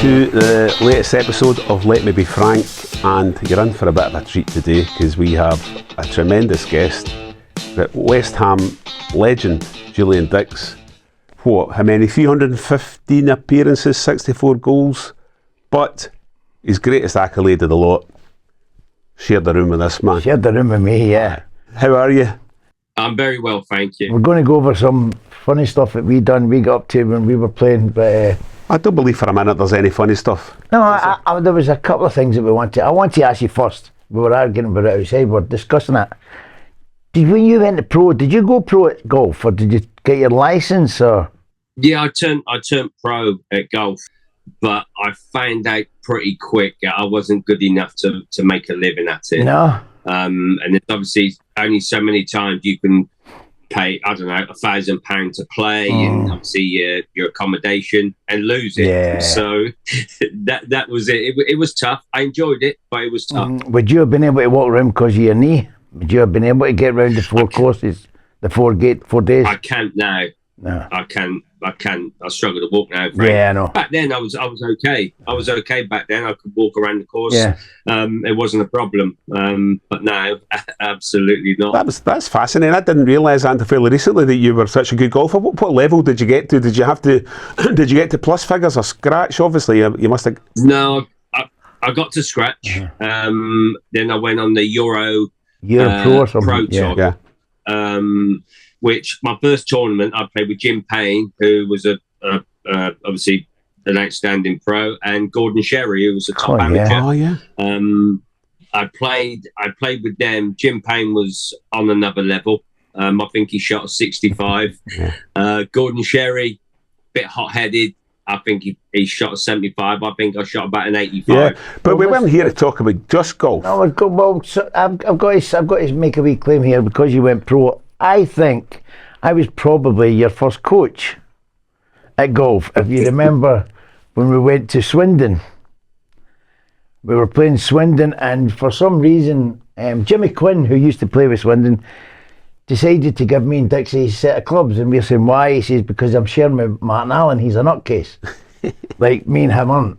to the latest episode of Let Me Be Frank, and you're in for a bit of a treat today because we have a tremendous guest, West Ham legend Julian Dicks. How many? 315 appearances, 64 goals, but his greatest accolade of the lot, shared the room with this man. Shared the room with me, yeah. How are you? I'm very well, thank you. We're going to go over some funny stuff that we got up to when we were playing, but I don't believe for a minute there's any funny stuff. No, there was a couple of things that I want to ask you first. We were arguing about it outside, we're discussing it. When you went to pro, did you go pro at golf, or did you get your licence, or? Yeah, I turned pro at golf, but I found out pretty quick I wasn't good enough to make a living at it. No. And there's obviously only so many times you can pay, I don't know, £1,000 to play, and obviously your accommodation, and lose it. Yeah. So that was it. It was tough. I enjoyed it, but it was tough. Would you have been able to walk around because of your knee? Would you have been able to get around the four courses, the 4 days? I can't now. No. I can't. I struggle to walk now, Frank. Yeah, I know. Back then, I was okay. I was okay back then. I could walk around the course. Yeah. It wasn't a problem. But now, absolutely not. That's fascinating. I didn't realise until fairly recently that you were such a good golfer. What level did you get to? Did you have to? Did you get to plus figures or scratch? Obviously, you must have. No, I got to scratch. Then I went on the Euro Pro or something. Pro Tour. Yeah. Which my first tournament I played with Jim Payne, who was obviously an outstanding pro, and Gordon Sherry, who was a top amateur. Oh yeah. I played with them. Jim Payne was on another level. I think he shot a 65. Yeah. Gordon Sherry, bit hot-headed. I think he shot a 75. I think I shot about an 85. Yeah, but we weren't here to talk about just golf. No, I've got to make a wee claim here because you went pro. I think I was probably your first coach at golf. If you remember when we went to Swindon, we were playing Swindon, and for some reason, Jimmy Quinn, who used to play with Swindon, decided to give me and Dixie a set of clubs, and we were saying why. He says because I'm sharing with Martin Allen. He's a nutcase, like me and him aren't.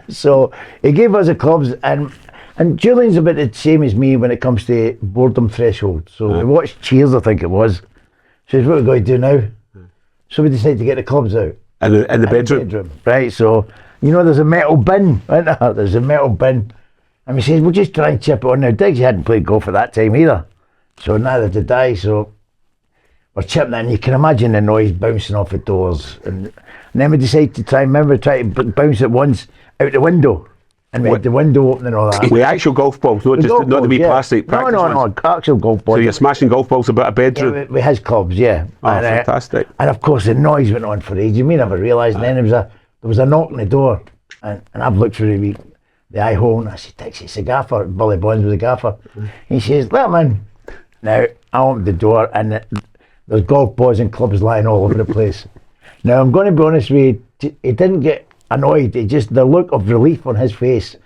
So he gave us the clubs, and Julian's a bit the same as me when it comes to boredom threshold. So we watched Cheers, I think it was. Says, what are we going to do now? So we decided to get the clubs out. In the bedroom. Right, so, there's a metal bin, isn't there? There's a metal bin. And we said, we'll just try and chip it on. Now, Diggs hadn't played golf at that time either. So neither did I, so we're chipping it, and you can imagine the noise bouncing off the doors. And then we decided to try to bounce it once out the window. And we had the window open and all that. With actual golf balls, not the wee plastic practice No, actual golf balls. So you're smashing golf balls about a bedroom? Yeah, with his clubs, yeah. Oh, and, fantastic. And of course the noise went on for ages. We never realised. And then there was a knock on the door. And I've looked through the eye hole, and I said, Dixie, it's the gaffer. Billy Bonds was the gaffer. He says, let him in. Now, I opened the door, and there's golf balls and clubs lying all over the place. Now, I'm going to be honest with you, he didn't get annoyed. It just the look of relief on his face,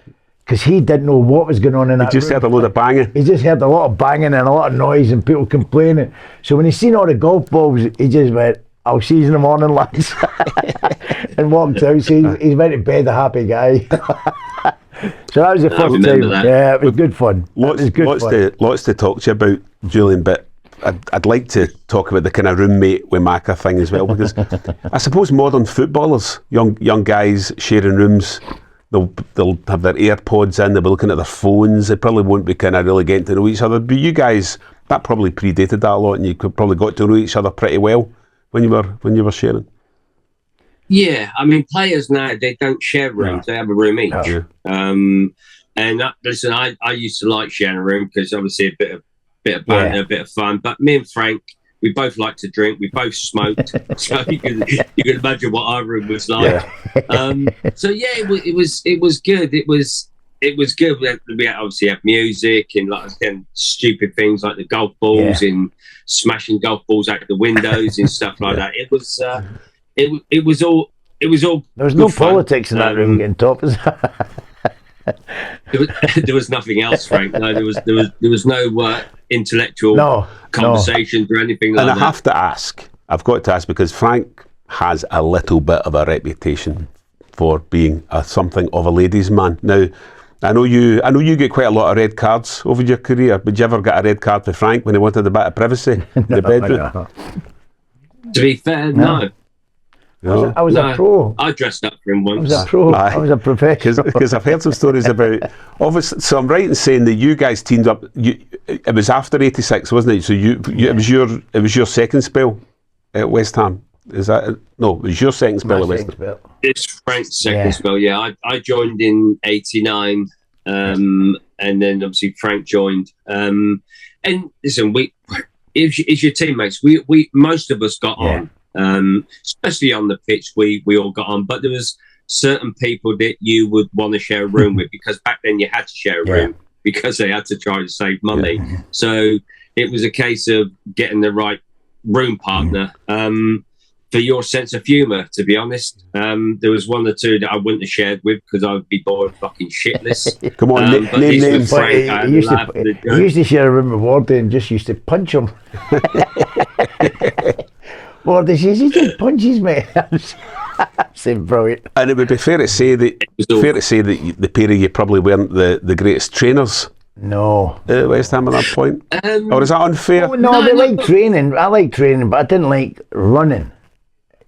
because he didn't know what was going on in that room. He just heard a load of banging. He just heard a lot of banging and a lot of noise and people complaining. So when he seen all the golf balls, he just went, I'll see you in the morning, lads. And walked out. So he's went to bed a happy guy. So that was the first time. That. Yeah, it was good fun. Lots to talk to you about, Julian, but I'd like to talk about the kind of roommate with Macca thing as well, because I suppose modern footballers, young guys sharing rooms, they'll have their AirPods in, they'll be looking at their phones, they probably won't be kind of really getting to know each other. But you guys, that probably predated that a lot, and you probably got to know each other pretty well when you were sharing. Yeah, I mean, players now, they don't share rooms, they have a room each. Yeah. And listen, I used to like sharing a room because obviously a bit of banter, a bit of fun. But me and Frank, we both like to drink. We both smoked, so you can imagine what our room was like. Yeah. So yeah, it was good. It was good. We obviously have music and stupid things like the golf balls and smashing golf balls out the windows and stuff like that. It was all. There was no politics in that room getting top. There was nothing else, Frank. No, there was no intellectual conversations or anything like that. And I've got to ask because Frank has a little bit of a reputation for being something of a ladies' man. Now, I know you get quite a lot of red cards over your career, but did you ever get a red card for Frank when he wanted a bit of privacy in the bedroom? No. To be fair, no. No. I was a pro. I dressed up for him once. I was a pro. Aye. I was a professional. Because I've heard some stories about, obviously, so I'm right in saying that you guys teamed up, it was after 86, wasn't it? So it was your second spell at West Ham. Is that, no, it was your second spell at West Ham. It's Frank's second spell, yeah. I joined in 89, and then obviously Frank joined. And listen, it's your teammates. We most of us got on. Especially on the pitch, we all got on, but there was certain people that you would want to share a room with, because back then you had to share a room because they had to try to save money. So it was a case of getting the right room partner for your sense of humour, to be honest. There was one or two that I wouldn't have shared with because I would be bored fucking shitless. Come on, name names. He used to share a room with Wardy and just used to punch him. Wardy says he just punches me. That's brilliant. And it would be fair to say that the pair of you probably weren't the greatest trainers. No. At West Ham at that point? Or is that unfair? Oh, no, they like training. I like training, but I didn't like running.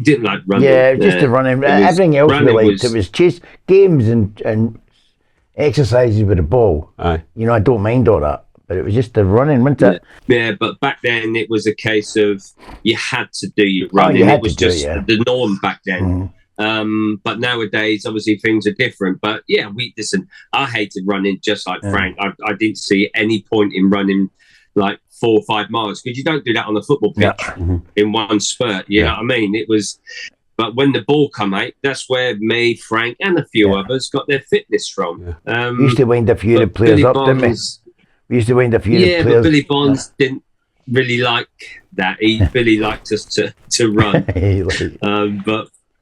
Didn't like running. Yeah, just the running. Everything else we liked. It was chase games and exercises with the ball. Aye. You know, I don't mind all that, but it was just the running, wasn't it? Yeah, but back then it was a case of you had to do your running. It was just the norm back then. But nowadays, obviously, things are different. But yeah, listen, I hated running just like Frank. I didn't see any point in running like 4 or 5 miles, because you don't do that on a football pitch in one spurt. You know what I mean? It was, but when the ball come out, that's where me, Frank, and a few others got their fitness from. We used to wind a few of the players up, didn't we? We used to wind a few of the players. But Billy Bonds didn't really like that. Billy liked us to run.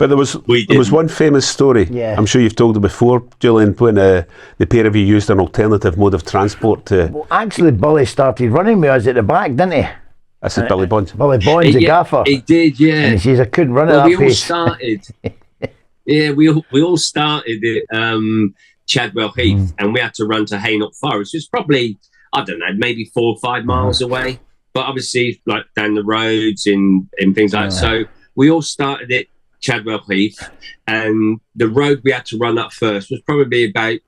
But there was one famous story. I'm sure you've told it before, Julian, when the pair of you used an alternative mode of transport to. Well, actually, Billy started running with us at the back, didn't he? I said Billy Bonds. Billy Bonds, the gaffer. He did, yeah. And he says I couldn't run at that pace. We all started. we all started at Chadwell Heath, and we had to run to Hainault Forest. It was probably, I don't know, maybe 4 or 5 miles away, but obviously like down the roads and things like that. So we all started at Chadwell Heath, and the road we had to run up first was probably about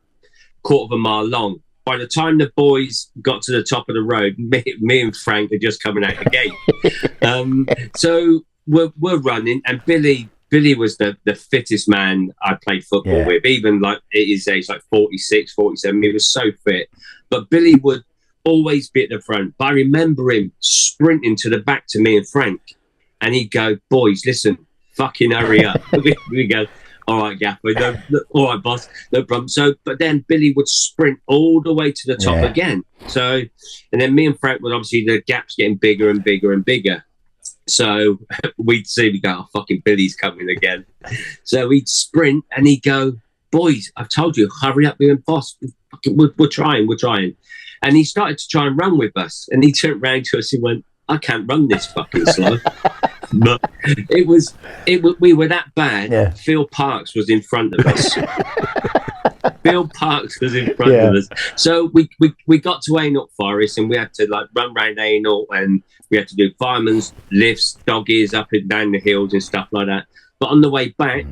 1/4 mile long. By the time the boys got to the top of the road, me and Frank are just coming out the gate. So we're running, and Billy was the fittest man I played football with, even like at his age, like 46, 47. He was so fit. But Billy would always be at the front. But I remember him sprinting to the back to me and Frank, and he'd go, "Boys, listen, fucking hurry up." we go, "All right, Gaffer, all right, boss, no problem." So, but then Billy would sprint all the way to the top again. So, and then me and Frank would, obviously the gap's getting bigger and bigger and bigger. So we'd see, we go, "Oh, fucking Billy's coming again." So we'd sprint, and he'd go, "Boys, I've told you, hurry up, you and boss. We're trying. And he started to try and run with us, and he turned round to us and went, "I can't run this fucking slow." But we were that bad. Phil Parkes was in front of us. Phil Parkes was in front of us. So we got to Hainault Forest, and we had to like run round Hainault, and we had to do fireman's lifts, doggies up and down the hills and stuff like that. But on the way back,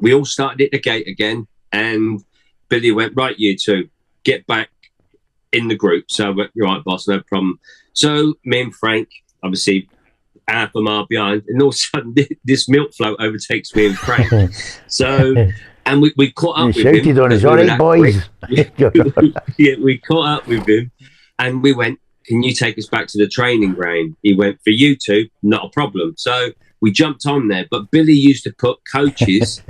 we all started at the gate again, and Billy went, "Right, you two, get back in the group." So I went, "You're right, boss, no problem." So me and Frank, obviously, half a mile behind, and all of a sudden this milk float overtakes me and Frank. So, and we caught up with him. Shouted on us, "All right, boys." We caught up with him, and we went, "Can you take us back to the training ground?" He went, "For you two, not a problem." So we jumped on there, but Billy used to put coaches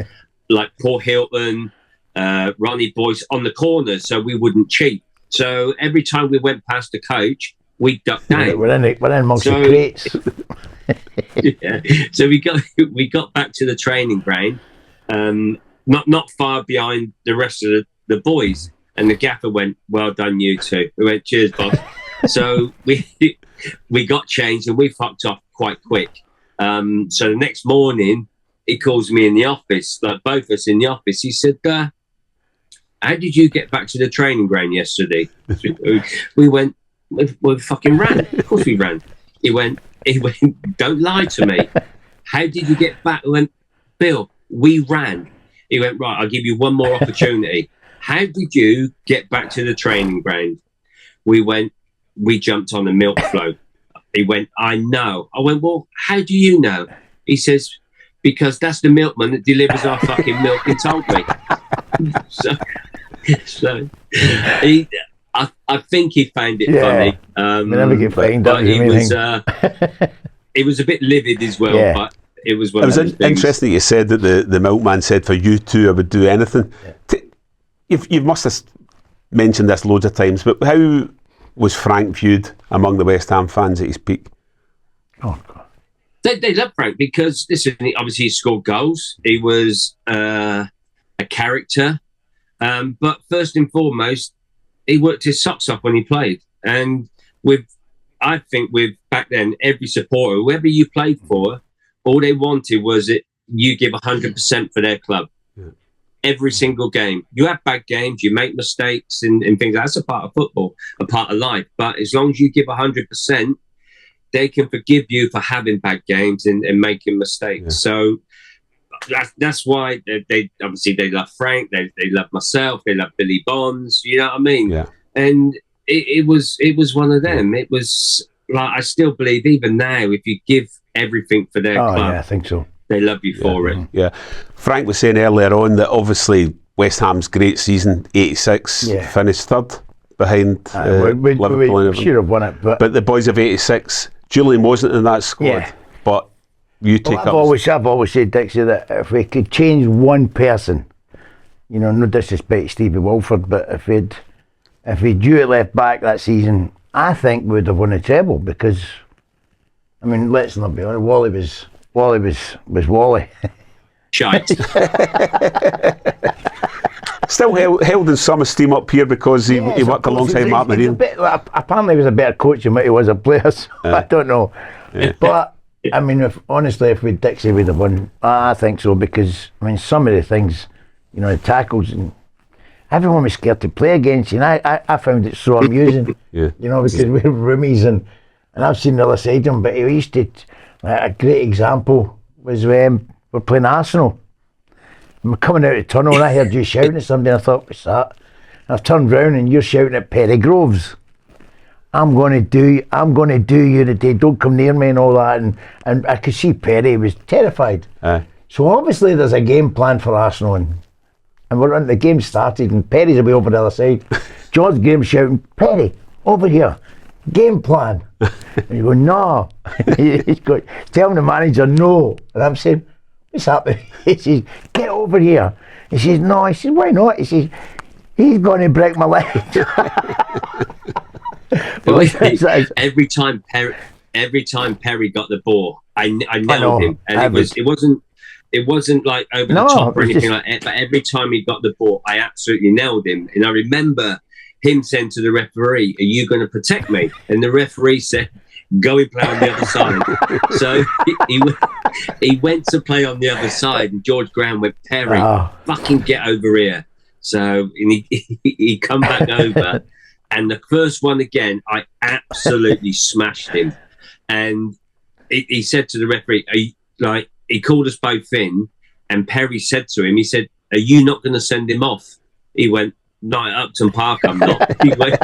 like Paul Hilton, Ronnie Boyce on the corners so we wouldn't cheat. So every time we went past the coach, we ducked down. We're in amongst the crates. So we got back to the training ground, not far behind the rest of the boys, and the gaffer went, "Well done, you two." We went, "Cheers, boss." So we got changed, and we fucked off quite quick. So the next morning, he calls me in the office, like both of us in the office. He said, how did you get back to the training ground yesterday? We went, we fucking ran. Of course we ran. He went, don't lie to me. How did you get back? I went, Bill, we ran. He went, right, I'll give you one more opportunity. How did you get back to the training ground? We jumped on the milk float. He went, I know. I went, well, how do you know? He says, because that's the milkman that delivers our fucking milk, he told me. So I think he found it funny. We never get fined out. He was a bit livid as well, but it was one of those things. Interesting that you said that the milkman said for you two I would do anything. You must have mentioned this loads of times, but how was Frank viewed among the West Ham fans at his peak? Oh God. They love Frank because, listen, obviously he scored goals. He was a character. But first and foremost, he worked his socks off when he played. And I think back then, every supporter, whoever you played for, all they wanted was that you give 100% for their club. Yeah. Every single game. You have bad games, you make mistakes and things. That's a part of football, a part of life. But as long as you give 100%, they can forgive you for having bad games and making mistakes. Yeah. So that's why they obviously they love Frank, they love myself, they love Billy Bonds. You know what I mean? Yeah. And it was one of them. It was like, I still believe even now, if you give everything for their club, I think so. They love you for it. Yeah. Frank was saying earlier on that obviously West Ham's great season, 86, finished third behind Liverpool. We should have won it, but the boys of 86, Julian wasn't in that squad, but you take up. I've always said, Dixie, that if we could change one person, you know, no disrespect to Stevie Wilford, but if we'd you at left back that season, I think we would have won the treble because, I mean, let's not be honest, Wally was Wally. Shite. Still held in some esteem up here because he worked alongside Mark Marine. Apparently he was a better coach than what he was a player, so I don't know. Yeah. But, I mean, if we Dixie would have won, I think so, because, I mean, some of the things, you know, the tackles, and everyone was scared to play against you, and I found it so amusing, you know, because we're roomies, and I've seen the other side of him, but he used to, a great example was when we're playing Arsenal. I'm coming out of the tunnel and I heard you shouting at somebody and I thought, what's that? And I've turned round and you're shouting at Perry Groves. I'm going to do you today, don't come near me and all that. And I could see Perry was terrified. So obviously there's a game plan for Arsenal and the game started and Perry's away over the other side. George Graham's shouting, Perry, over here, game plan. And you go, no. He's going, telling the manager no. And I'm saying, what's happening? He says, get over here. He says, no. I said, why not? He says, he's going to break my leg. every time Perry got the ball, I nailed him, and it wasn't like over the top or anything like that. But every time he got the ball, I absolutely nailed him. And I remember him saying to the referee, "Are you going to protect me?" And the referee said, "Go and play on the other side." So he went to play on the other side, and George Graham went, "Perry, fucking get over here." So he come back over, and the first one again, I absolutely smashed him. And he said to the referee, he called us both in, and Perry said to him, he said, "Are you not going to send him off?" He went, "No, at Upton Park, I'm not." He went,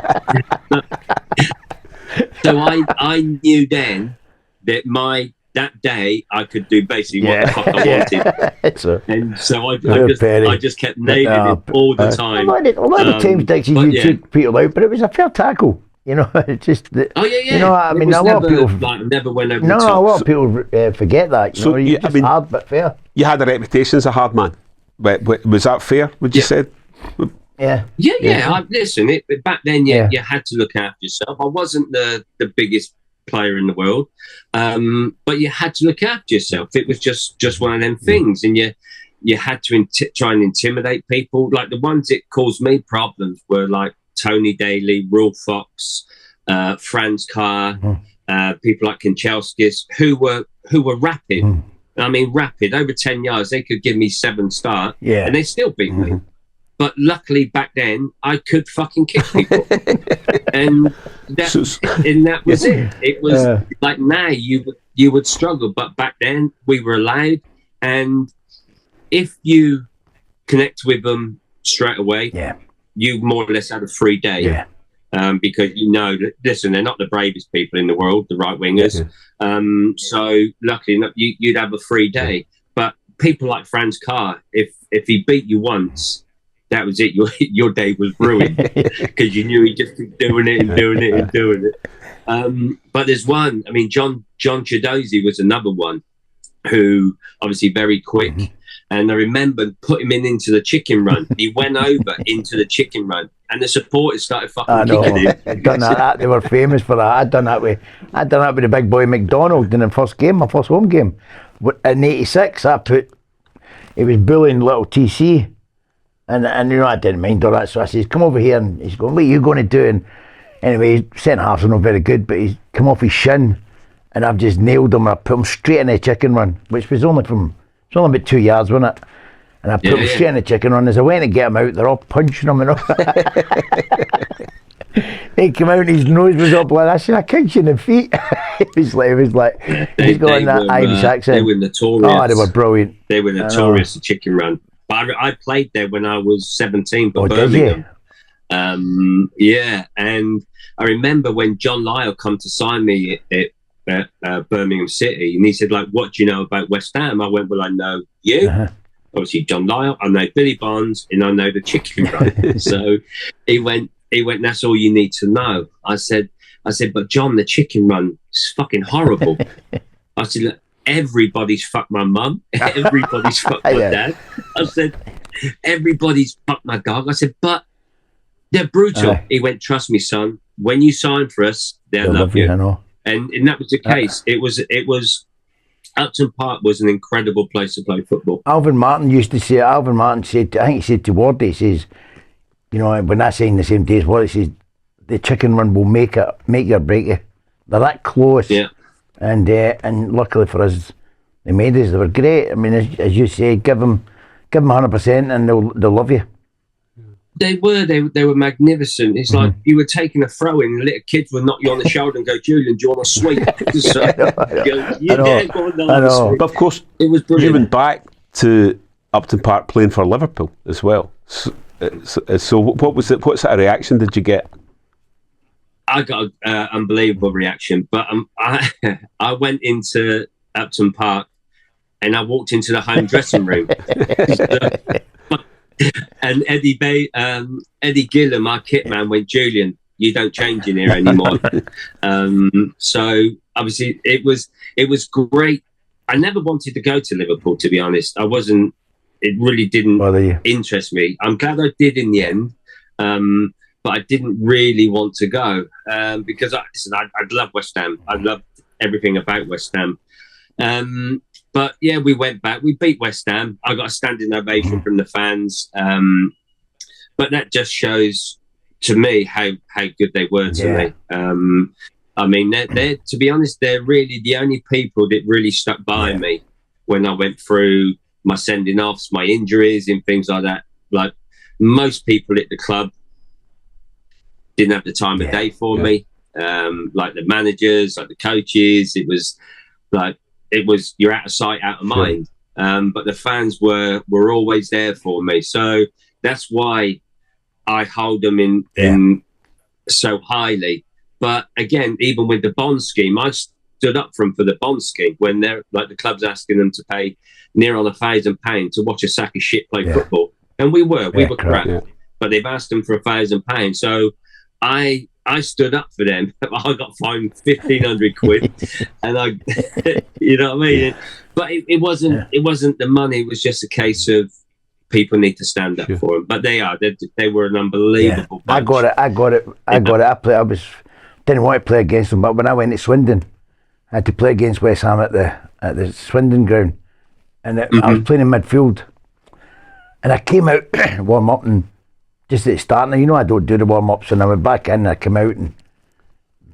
so I knew then that that day I could do basically what the fuck I wanted. And so I just kept nailing him all the time. A lot of times, Dixie, you took people out, but it was a fair tackle. You know, it's just that. Oh yeah. You know, I mean, a lot of people never went over the top. A lot of people forget that. You know, I mean, hard but fair. You had a reputation as a hard man. Was that fair? Would you say? Yeah. Listen, back then, you had to look after yourself. I wasn't the biggest player in the world, but you had to look after yourself. It was just one of them things, and you had to try and intimidate people. Like the ones that caused me problems were like Tony Daly, Will Fox, Franz Carr, people like Kanchelskis, who were rapid. I mean, rapid, over 10 yards, they could give me 7 start, Yeah. and they still beat me. But luckily back then, I could fucking kick people. and that was it. It was like now you would struggle, but back then we were allowed. And if you connect with them straight away, you more or less had a free day. Yeah. Because you know that, listen, they're not the bravest people in the world, the right wingers. So luckily enough, you'd have a free day. But people like Franz Carr, if he beat you once, that was it. Your day was ruined because you knew he just kept doing it and doing it and doing it. But there's one. I mean, John Chidozie was another one who obviously very quick. And I remember putting him into the chicken run. He went over into the chicken run, and the supporters started fucking kicking him. I'd done that. They were famous for that. I'd done that with the big boy McDonald in the first game, my first home game. In '86, he was bullying little TC. And you know, I didn't mind all that, so I says, come over here, and he's going, what are you going to do? And anyway, centre halves are not very good, but he's come off his shin, and I've just nailed him, and I put him straight in the chicken run, which was only about 2 yards, wasn't it? And I put him straight in the chicken run. As I went to get him out, they're all punching him and all. He came out and his nose was up like that. I said, I kicked you in the feet. He was like he's got that Irish accent. They were notorious. Oh, they were brilliant. They were notorious, the chicken run. But I played there when I was 17 for Birmingham. And I remember when John Lyle come to sign me at Birmingham City, and he said, like, what do you know about West Ham? I went, well, I know you. Obviously, John Lyle, I know Billy Barnes, and I know the chicken run. So he went, that's all you need to know. I said, but John, the chicken run is fucking horrible. I said, look, everybody's fucked my mum. Everybody's fucked my dad. I said, everybody's fucked my dog. I said, but they're brutal. He went, trust me, son, when you sign for us, they'll love you. I know. And that was the case. It was Upton Park was an incredible place to play football. Alvin Martin said, I think he said to Wardy, he says, you know, when I signed the same day as Wardy, he says, the chicken run will make you or break you. They're that close. Yeah. And luckily for us, they made us. They were great. I mean, as you say, give them 100%, and they'll love you. They were magnificent. It's like you were taking a throw in, and little kids would knock you on the shoulder and go, Julian, do you want a sweet? So, I know. But of course, it was brilliant. You went back to Upton Park playing for Liverpool as well. So what sort of reaction did you get? I got an unbelievable reaction, but I went into Upton Park and I walked into the home dressing room. And Eddie Gillam, our kit man, went, Julian, you don't change in here anymore. So obviously it was great. I never wanted to go to Liverpool, to be honest. It really didn't interest me. I'm glad I did in the end. But I didn't really want to go because I love West Ham. I loved everything about West Ham. But yeah, we went back. We beat West Ham. I got a standing ovation from the fans. But that just shows to me how good they were to me. I mean, they're to be honest, they're really the only people that really stuck by me when I went through my sending offs, my injuries, and things like that. Like most people at the club didn't have the time of day for me. Like the managers, like the coaches, it was you're out of sight, out of mind. But the fans were always there for me. So that's why I hold them in so highly. But again, even with the bond scheme, I stood up for the bond scheme when they're like the club's asking them to pay near on £1,000 to watch a sack of shit play football. And we were crap. But they've asked them for £1,000. So I stood up for them. I got fined 1,500 quid, and you know what I mean. But it wasn't the money. It was just a case of people need to stand up for them. But they were an unbelievable bunch. I got it. I didn't want to play against them, but when I went to Swindon, I had to play against West Ham at the Swindon ground, and I was playing in midfield, and I came out warm up and. Just at the start, you know, I don't do the warm-ups, and I went back in and I came out and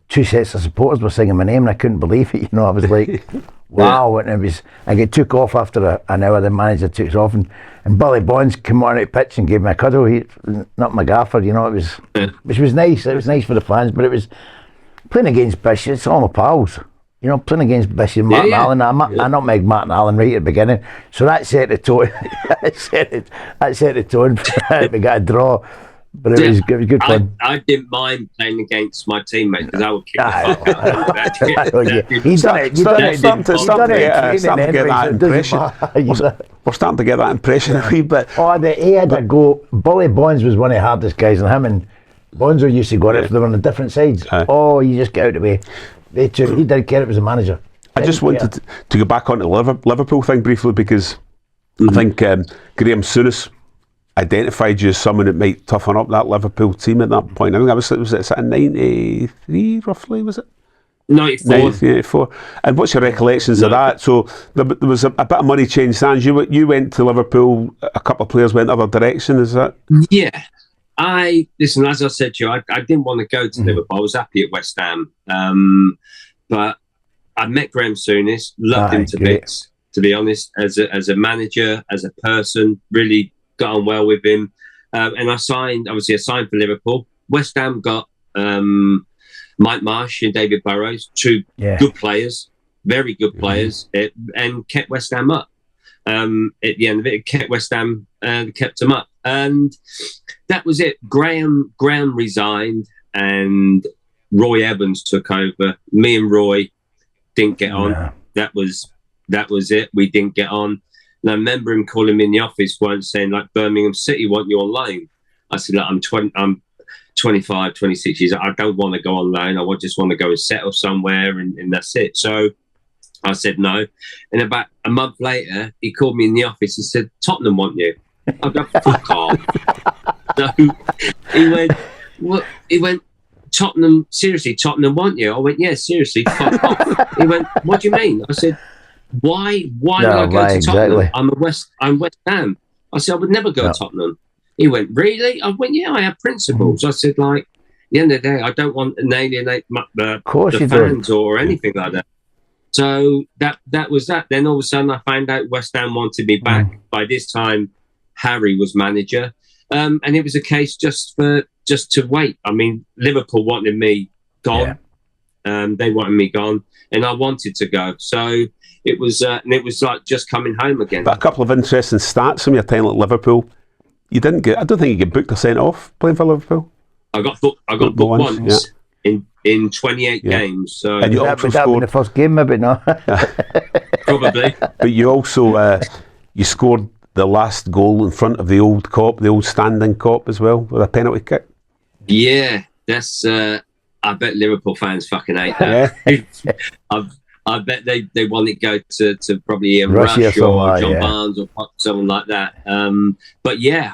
2 sets of supporters were singing my name and I couldn't believe it, you know. I was like, wow, and it was, I get took off after an hour, the manager took us off, and Billy Bonds came on out pitch and gave me a cuddle. He, not my gaffer, you know, it was, which was nice. It was nice for the fans, but it was playing against Bish, it's all my pals. You know, playing against Bish and Martin Allen. I nutmegged Martin Allen right at the beginning, so that set the tone. that set the tone. We got a draw, but it was good fun. I didn't mind playing against my teammates because I would kick the fuck out. He's done it. We're starting to get that impression a wee bit. Oh, he had a go. Bully Bonds was one of the hardest guys, and him and Bonzo used to go at it. They were on the different sides. Oh, you just get out of the way. He didn't care. It was a manager. I just wanted to go back on the Liverpool thing briefly because I think Graham Souness identified you as someone that might toughen up that Liverpool team at that point. I think was it in 93 roughly, was it? 94. And what's your recollections of that? So there was a bit of money changed hands. You went to Liverpool, a couple of players went the other direction, is that? Yeah. Listen, as I said to you, I didn't want to go to Liverpool. I was happy at West Ham. But I met Graham Souness, loved him to bits, to be honest, as a manager, as a person, really got on well with him. And I signed for Liverpool. West Ham got Mike Marsh and David Burrows, two good players, very good players, and kept West Ham up. At the end of it kept West Ham and kept them up. And that was it. Graham resigned and Roy Evans took over. Me and Roy didn't get on. That was it. We didn't get on. And I remember him calling me in the office once saying, like, Birmingham City want you on loan. I said, look, I'm 25, 26 years. I don't want to go on loan. I just want to go and settle somewhere and that's it. So I said no. And about a month later, he called me in the office and said, Tottenham want you. I go, fuck off. So he went, Tottenham, seriously, Tottenham want you? I went, yeah, seriously, fuck off. He went, what do you mean? I said, why would I go to Tottenham? Exactly. I'm West Ham. I said, I would never go to Tottenham. He went, really? I went, yeah, I have principles. I said, like, at the end of the day, I don't want to alienate the fans or anything like that. So that was that. Then all of a sudden I found out West Ham wanted me back. By this time, Harry was manager. And it was a case just to wait. I mean, Liverpool wanted me gone. They wanted me gone. And I wanted to go. So it was like just coming home again. But a couple of interesting stats from your time at Liverpool. I don't think you get booked or sent off playing for Liverpool. I got booked once in 28 games. So and you also scored in the first game, maybe not. Probably. But you also you scored the last goal in front of the old standing cop as well with a penalty kick. Yeah, that's. I bet Liverpool fans fucking hate that. I bet they want it to go to probably Ian Rush or John Barnes or someone like that. But yeah,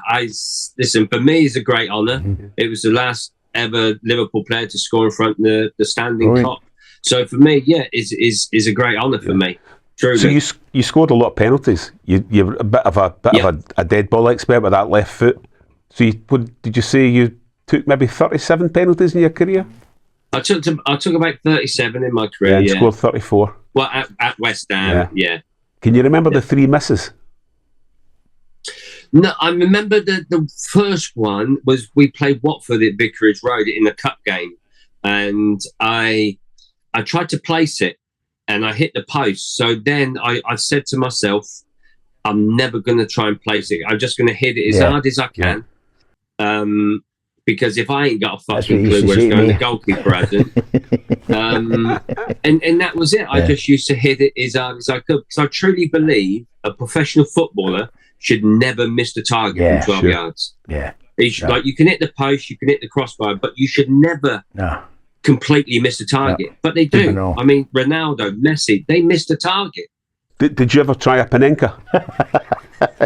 listen, for me, it's a great honour. It was the last ever Liverpool player to score in front of the standing cop. So for me, yeah, is a great honour for me. Truly. So you scored a lot of penalties. You're a bit of a dead ball expert with that left foot. So did you say you took maybe 37 penalties in your career? I took about 37 in my career. And scored 34. Well, at West Ham, yeah. Can you remember the three misses? No, I remember the first one was we played Watford at Vicarage Road in a cup game, and I tried to place it, and I hit the post. So then I said to myself, I'm never going to try and place it. I'm just going to hit it as hard as I can. Because if I ain't got a fucking clue where it's going, the goalkeeper hasn't. And that was it. I just used to hit it as hard as I could. Because I truly believe a professional footballer should never miss the target from 12 yards. Yeah. Like, you can hit the post, you can hit the crossbar, but you should never completely miss the target. No. But they do. I mean, Ronaldo, Messi, they missed the target. Did you ever try a Panenka?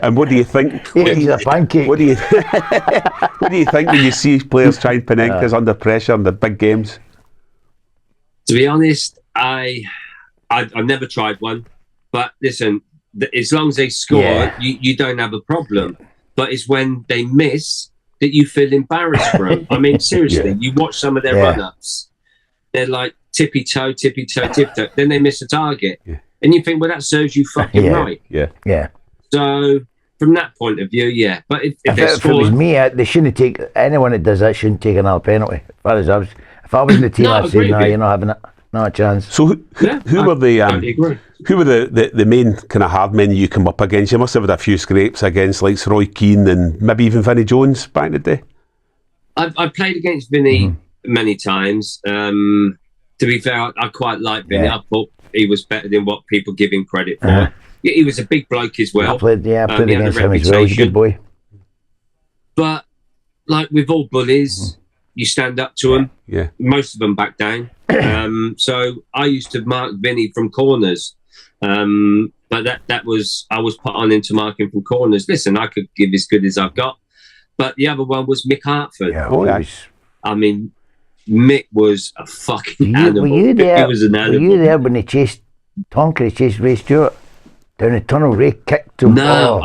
And what do you think? He's a pancake. What do you think when you see players trying Panenkas under pressure in the big games? To be honest, I've never tried one. But listen, as long as they score, you don't have a problem. But it's when they miss that you feel embarrassed for them. I mean, seriously, you watch some of their run-ups. They're like tippy-toe. Then they miss a target. Yeah. And you think, well, that serves you fucking right. Yeah. So from that point of view, yeah. But if it was me, they shouldn't take anyone that does that shouldn't take another penalty. If I was in the team, I'd say, no, you're not having it. Not a chance. So who were the main kind of hard men you come up against? You must have had a few scrapes against like Roy Keane and maybe even Vinnie Jones back in the day. I played against Vinnie many times. To be fair, I quite like Vinnie. I thought he was better than what people give him credit for. He was a big bloke as well. I played against him as well. He's a good boy. But like with all bullies, you stand up to them. Yeah. Most of them back down. So I used to mark Vinnie from corners. But I was put on into marking from corners. Listen, I could give as good as I've got. But the other one was Mick Hartford. Yeah, I mean, Mick was a fucking animal. Were you there? He was an animal. Were you there when they chased Tonker? Chased Ray Stewart down the tunnel. Ray kicked him. No,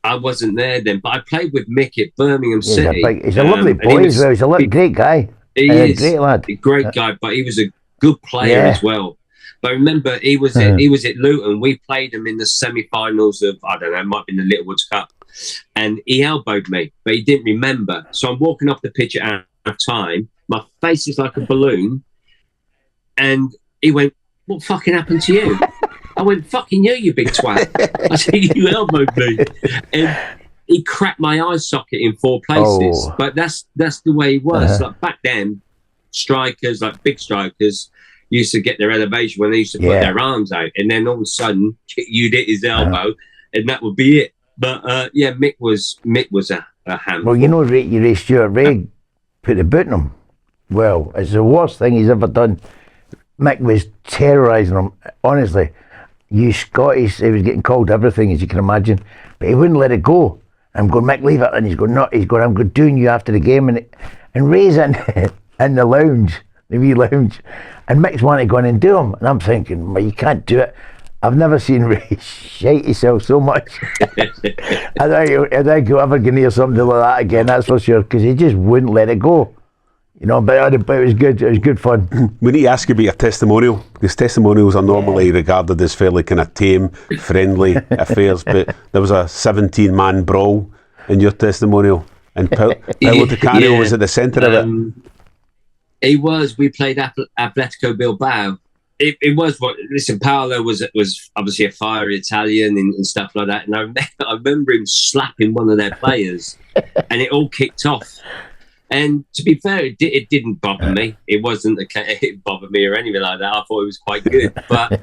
I wasn't there then. But I played with Mick at Birmingham City. He's a lovely boy as well. He's a great guy. He is a great lad. A great guy, but he was a good player as well. But remember, he was at Luton. We played him in the semi-finals of, I don't know, it might have been the Littlewoods Cup. And he elbowed me, but he didn't remember. So I'm walking off the pitch at half time. My face is like a balloon. And he went, what fucking happened to you? I went, fucking you big twat. I said, you elbowed me. And he cracked my eye socket in 4 places. But that's the way he was. Like back then, strikers, like big strikers, used to get their elevation when they used to put their arms out. And then all of a sudden, you'd hit his elbow, and that would be it. But Mick was a handful. Well, you know, Ray Stewart, Ray put the boot in him. Well, it's the worst thing he's ever done. Mick was terrorising him. Honestly, you Scottish, he was getting called everything, as you can imagine, but he wouldn't let it go. I'm going, Mick, leave it. And he's going, no. He's going, I'm going to doing you after the game. And Ray's in the lounge, the wee lounge, and Mick's wanting to go in and do him. And I'm thinking, well, you can't do it. I've never seen Ray shite himself so much. I think you'll ever get near something like that again, that's for sure, because he just wouldn't let it go. You know, but it was good. It was good fun. We need to ask you about your testimonial, because testimonials are normally regarded as fairly kind of tame, friendly affairs, but there was a 17-man brawl in your testimonial, and Paulo Di Cano was at the centre of it. He was. We played Atletico Bilbao. It was what. Listen, Paulo was obviously a fiery Italian and stuff like that, and I remember him slapping one of their players, and it all kicked off. And to be fair, it didn't bother me. It wasn't it bothered me or anything like that. I thought it was quite good, but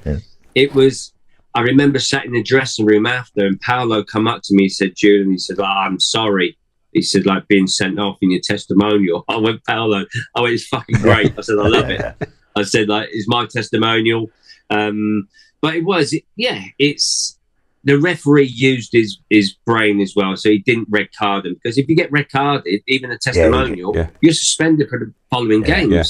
it was. I remember sat in the dressing room after, and Paulo come up to me. He said, "Julian," he said, "I'm sorry." He said, like being sent off in your testimonial. I went, Paulo. I went, it's fucking great. I said, I love it. I said, like, it's my testimonial. But it was, it's the referee used his brain as well. So he didn't red card him. Because if you get red carded, even a testimonial, you're suspended for the following games. Yeah.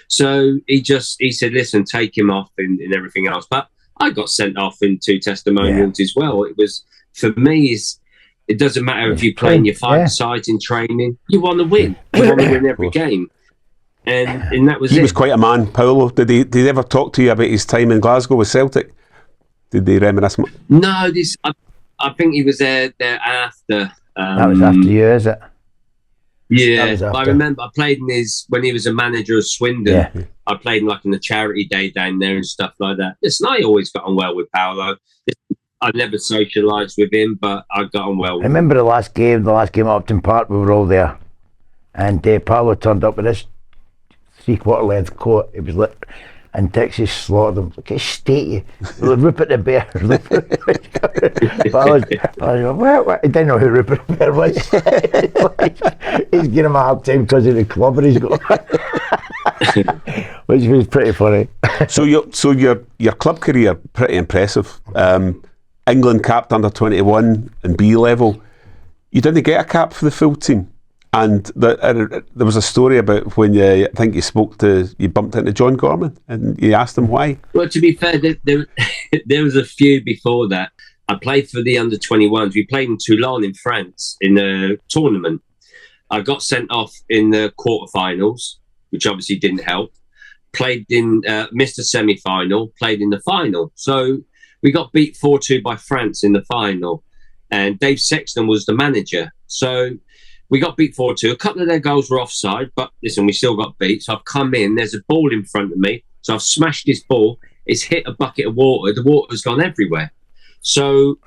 So he said, listen, take him off and everything else. But I got sent off in 2 testimonials as well. It was, for me, it doesn't matter if you play in your 5 sides in training. You want to win. You want to win every game. And that was He was quite a man, Paulo. Did he ever talk to you about his time in Glasgow with Celtic? Did they reminisce? No, I think he was there after. That was after you, is it? Yeah, I remember I played when he was a manager of Swindon. Yeah. I played in the charity day down there and stuff like that. Listen, I always got on well with Paulo. I never socialised with him, but I got on well with him. I remember the last game at Upton Park, we were all there. And Paulo turned up with this 3/4 length coat. It was lit. And Texas slaughtered him. Like, state you. Rupert the Bear. I didn't know who Rupert the Bear was. He's giving him a hard time because of the clubber he's got. Which was pretty funny. So your club career, pretty impressive. England capped under 21 and B level. You didn't get a cap for the full team. And there was a story about when you bumped into John Gorman and you asked him why. Well, to be fair, there was a few before that. I played for the under-21s. We played in Toulon in France in a tournament. I got sent off in the quarterfinals, which obviously didn't help. played in missed a semi-final, played in the final. So we got beat 4-2 by France in the final, and Dave Sexton was the manager. So we got beat 4-2. A couple of their goals were offside, but listen, we still got beat. So I've come in. There's a ball in front of me. So I've smashed this ball. It's hit a bucket of water. The water's gone everywhere. So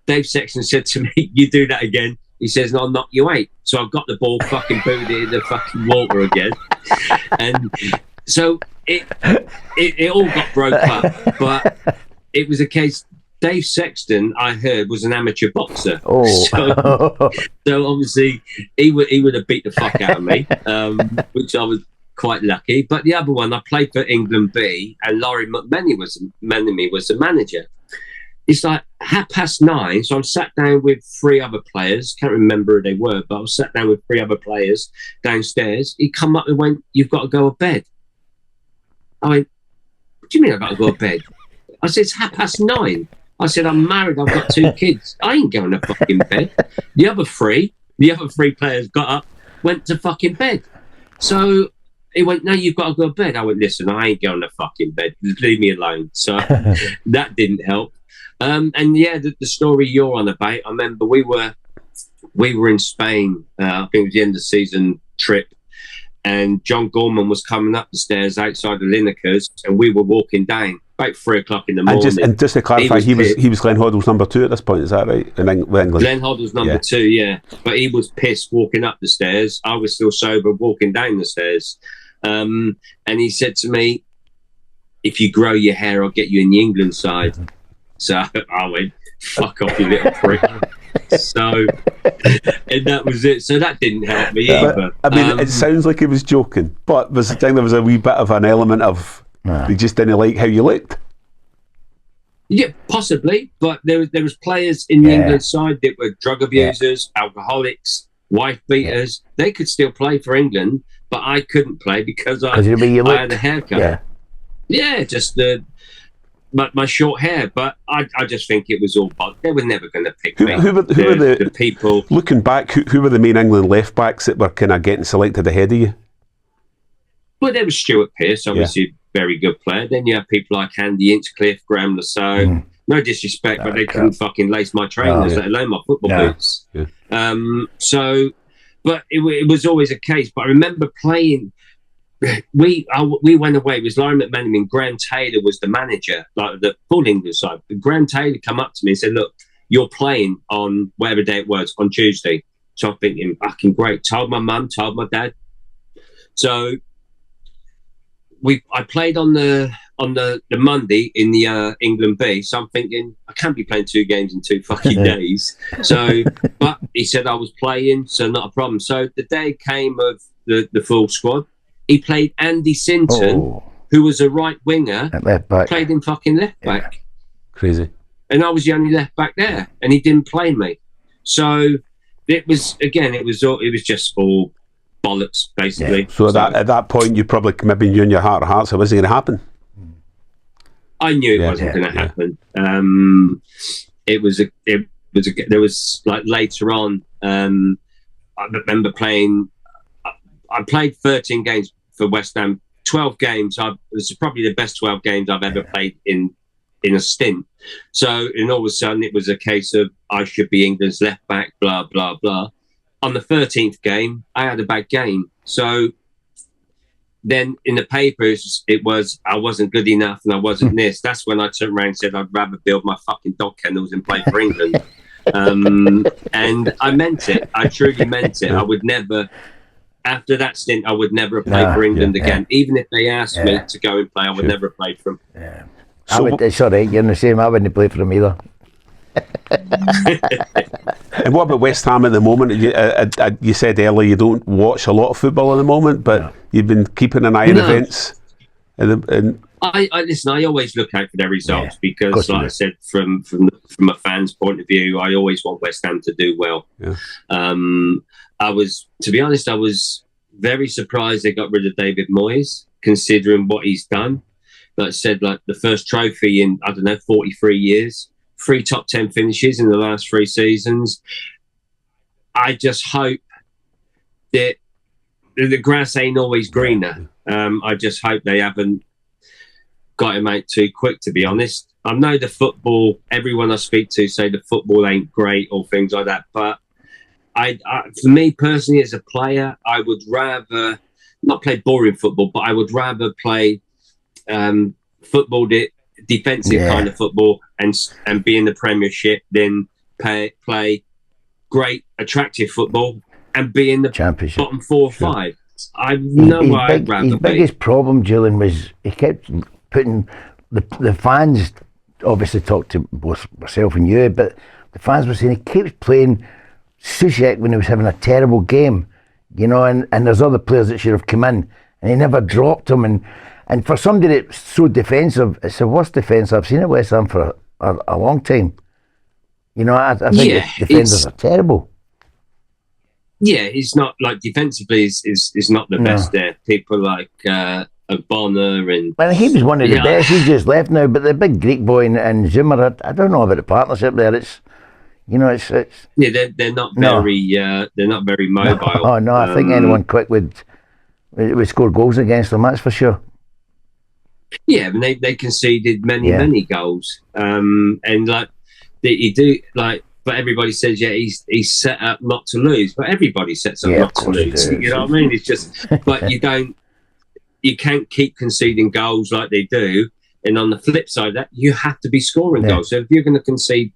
Dave Sexton said to me, "You do that again." He says, "I'll knock you out." So I've got the ball, fucking booted in the fucking water again. And so it all got broke up. But it was a case, Dave Sexton, I heard, was an amateur boxer. Oh. So obviously he would have beat the fuck out of me, which I was quite lucky. But the other one, I played for England B, and Laurie McMenemy was the manager. It's like 9:30, so I'm sat down with 3 other players. Can't remember who they were, but I was sat down with 3 other players downstairs. He come up and went, "You've got to go to bed." I went, "What do you mean I've got to go to bed?" I said, "It's 9:30. I said, "I'm married, I've got 2 kids. I ain't going to fucking bed." The other three players got up, went to fucking bed. So he went, "No, you've got to go to bed." I went, "Listen, I ain't going to fucking bed. Leave me alone." So that didn't help. And yeah, the story you're on about, I remember we were in Spain, I think it was the end of the season trip, and John Gorman was coming up the stairs outside the Linekers, and we were walking down about 3 o'clock in the morning. And just to clarify, he was Glenn Hoddle's number 2 at this point, is that right? In England? Glenn Hoddle's number 2, yeah. But he was pissed walking up the stairs. I was still sober walking down the stairs. And he said to me, "If you grow your hair, I'll get you in the England side." So I went, "Fuck off, you little prick." So, and that was it. So that didn't help me either. I mean, it sounds like he was joking, but there was a wee bit of an element of he just didn't like how you looked. Yeah, possibly. But there was players in the England side that were drug abusers, alcoholics, wife beaters. They could still play for England, but I couldn't play because I had a haircut. Yeah, just my short hair, but I just think it was all bad. They were never going to pick me. Who were the people? Looking back, who were the main England left backs that were kind of getting selected ahead of you? Well, there was Stuart Pearce, obviously a very good player. Then you have people like Andy Inchcliffe, Graham Lasso. No disrespect, but they couldn't fucking lace my trainers, let alone my football boots. Yeah. But it was always a case. But I remember playing. We went away. It was Laurie McMenemy and Graham Taylor was the manager, like the full English side. But Graham Taylor come up to me and said, "Look, you're playing on whatever day it was, on Tuesday." So I'm thinking, fucking great. Told my mum, told my dad. So I played on the Monday in the England B. So I'm thinking, I can't be playing 2 games in 2 fucking days. So, but he said I was playing, so not a problem. So the day came of the full squad. He played Andy Sinton, who was a right winger, at left back. Played him fucking left back. Crazy. And I was the only left back there, and he didn't play me. So it was just all bollocks, basically. Yeah. So at that point, you probably maybe knew in your heart of hearts it wasn't going to happen. I knew it wasn't going to happen. There was like later on. I remember playing. I played 13 games for West Ham, 12 games. It was probably the best 12 games I've ever played in a stint. So, and all of a sudden, it was a case of I should be England's left back, blah, blah, blah. On the 13th game, I had a bad game. So then in the papers, it was I wasn't good enough and I wasn't this. That's when I turned around and said I'd rather build my fucking dog kennels and play for England. And I meant it. I truly meant it. I would never... After that stint, I would never have played for England again. Even if they asked me to go and play, I would never have played for them. Yeah. Sorry, you're the same. I wouldn't play for them either. And what about West Ham at the moment? You said earlier you don't watch a lot of football at the moment, but you've been keeping an eye on events. I listen. I always look out for their results because, like I said, from a fan's point of view, I always want West Ham to do well. Yeah. To be honest, I was very surprised they got rid of David Moyes, considering what he's done. Like I said, like the first trophy in 43 years, 3 top 10 finishes in the last 3 seasons. I just hope that the grass ain't always greener. I just hope they haven't got him out too quick, to be honest. I know the football, everyone I speak to say the football ain't great or things like that, but I for me personally as a player, I would rather not play boring football, but I would rather play football, defensive kind of football, and be in the Premiership than play great, attractive football and be in the Championship bottom 4 or 5. I know where I'd rather his biggest problem, Julian, was he kept putting the fans. Obviously, talked to both myself and you, but the fans were saying he keeps playing Soucek when he was having a terrible game, you know, and there's other players that should have come in, and he never dropped him. And for somebody that's so defensive, it's the worst defence I've seen at West Ham for a long time. You know, I think the defenders are terrible. Yeah, he's not, like, defensively is not the best there. People like Bonner and... Well, he was one of the best. He's just left now, but the big Greek boy and Zuma, I don't know about the partnership there. It's, you know, it's yeah, they're not very mobile. Oh no, I think anyone quick would score goals against them. That's for sure. Yeah, and they conceded many goals, and like you do, like, but everybody says he's set up not to lose, but everybody sets up not to lose. You know what I mean? It's just, but you can't keep conceding goals like they do, and on the flip side of that, you have to be scoring goals. So if you're going to concede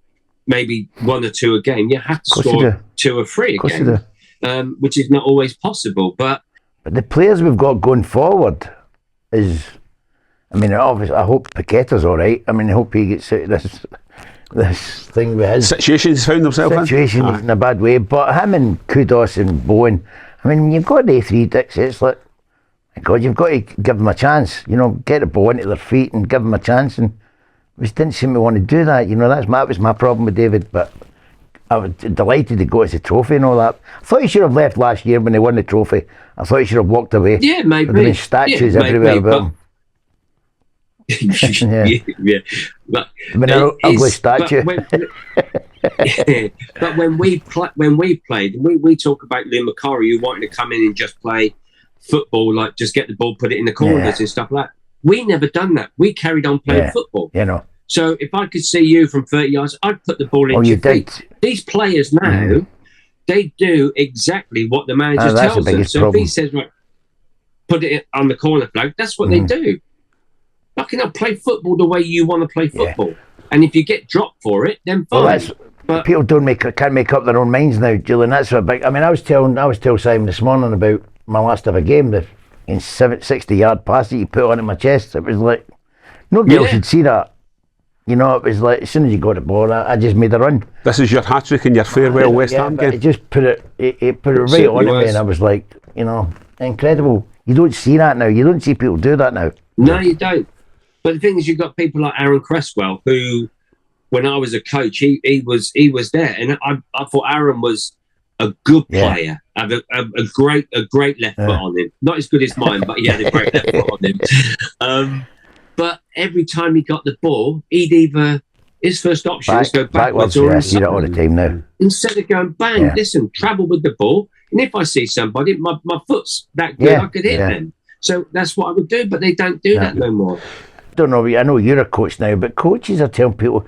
maybe 1 or 2 a game, you have to score 2 or 3 a game, which is not always possible. But the players we've got going forward is, I mean, obviously, I hope Paqueta's all right. I mean, I hope he gets out of this thing with his situation he's found himself in a bad way. But him and Kudos and Bowen, I mean, you've got the 3 Dicks. It's like, my God, you've got to give them a chance. You know, get the ball into their feet and give them a chance. And we just didn't seem to want to do that. You know, that was my problem with David. But I was delighted to go as a trophy and all that. I thought he should have left last year when they won the trophy. I thought he should have walked away. Yeah, maybe. There were statues everywhere about him. yeah. But an ugly statue. But when we played, we talk about Liam McCarry who wanted to come in and just play football, like just get the ball, put it in the corners and stuff like that. We never done that. We carried on playing football. You know. So if I could see you from 30 yards, I'd put the ball in your feet. These players now, they do exactly what the manager tells them. So problem. If he says, right, put it on the corner flag, that's what they do. Fucking hell, play football the way you want to play football. And if you get dropped for it, then fine. But people can't make up their own minds now, Julian. That's a big. I mean, I was telling Simon this morning about my last ever game, the 60-yard pass that you put onto my chest. It was like nobody else should see that. You know, it was like as soon as you got the ball, I just made a run. This is your hat trick in your farewell West Ham game. It just put it right on me, and I was like, you know, incredible. You don't see that now. You don't see people do that now. No, you don't. But the thing is, you've got people like Aaron Cresswell, who, when I was a coach, he was there, and I thought Aaron was a good player, had a great left foot on him. Not as good as mine, but he had a great left foot on him. But every time he got the ball, his first option was go backwards or inside. All the time now. Instead of going bang, listen, travel with the ball, and if I see somebody, my foot's that good, I could hit them. So that's what I would do, but they don't do that no more. I don't know, I know you're a coach now, but coaches are telling people,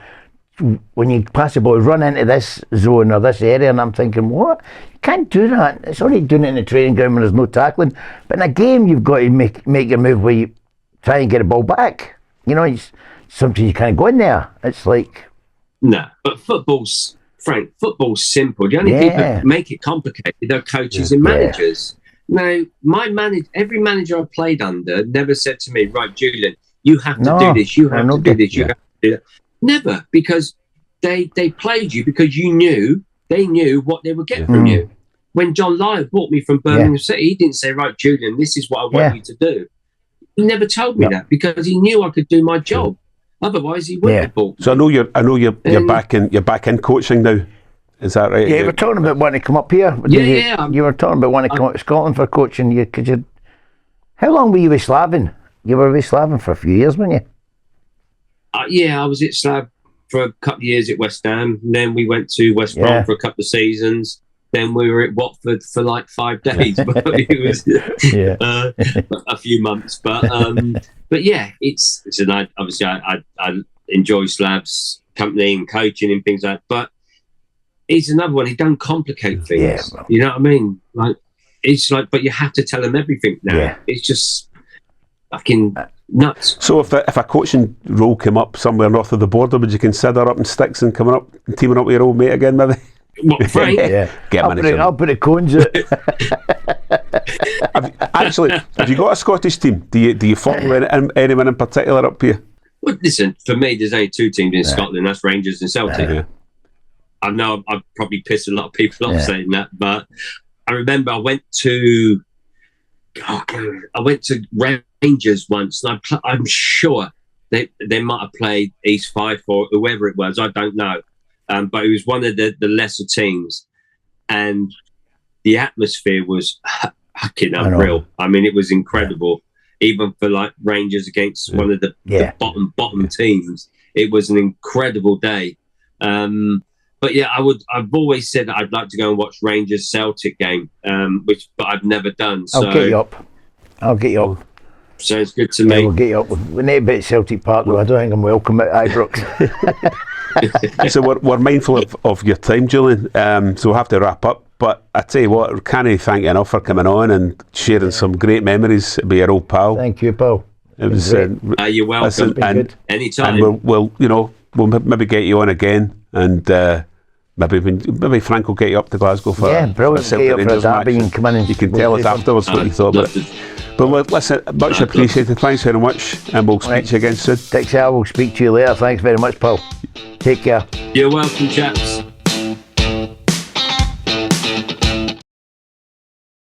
when you pass the ball, run into this zone or this area, and I'm thinking, what? You can't do that. It's already doing it in the training ground when there's no tackling. But in a game, you've got to make a move where you try and get the ball back. You know, sometimes you can't go in there. It's like... No, but football's simple. The only people make it complicated are coaches and managers. Now, every manager I played under never said to me, right, Julian, you have to do this, you have to do this, you have to do that. Never, because they played you because they knew what they would get from you. When John Lyle bought me from Birmingham City, he didn't say, right, Julian, this is what I want you to do. He never told me that because he knew I could do my job. Otherwise, he wouldn't have bought me. So I know you're back in coaching now. Is that right? Yeah, we're talking about wanting to come up here. You were talking about wanting to come up to Scotland for coaching. How long were you with Slaven? You were with Slaven for a few years, weren't you? I was at Slav for a couple of years at West Ham. And then we went to West Brom for a couple of seasons. then we were at Watford for like 5 days. But it was a few months. But yeah, it's obviously I enjoy Slav's company and coaching and things like that. But he's another one. He don't complicate things. Yeah, you know what I mean? Like, it's like, but you have to tell him everything now. Yeah. It's just fucking nuts. So if a coaching role came up somewhere north of the border, would you consider up in sticks and coming up and teaming up with your old mate again, maybe? What, Frank? Yeah. I'll put the cones out. Have you got a Scottish team? Do you follow anyone in particular up here? Well, listen, for me, there's only 2 teams in Scotland. That's Rangers and Celtic. Yeah. I know I've probably pissed a lot of people off saying that, but I remember I went to Rangers once, and I'm sure they might have played East Fife or whoever it was. I don't know. But it was one of the lesser teams, and the atmosphere was fucking unreal. I mean, it was incredible, even for like Rangers against one of the bottom teams. It was an incredible day. But yeah, I've always said that I'd like to go and watch Rangers Celtic game, but I've never done. So I'll get you up. Sounds good to me. We'll get you up. We need a bit of Celtic Park, though. I don't think I'm welcome at Ibrox. So we're mindful of your time, Julian. So we'll have to wrap up. But I tell you what, can't thank you enough for coming on and sharing some great memories with your old pal. Thank you, Paul. It was. You're welcome. And anytime. And we'll maybe get you on again, and maybe Frank will get you up to Glasgow for brilliant. A Celtic Rangers match. You can tell us afterwards what you thought about it. But listen, much appreciated. Thanks very much, and we'll speak to you again soon. Dicks, I will speak to you later. Thanks very much, Paul. Take care. You're welcome, chaps.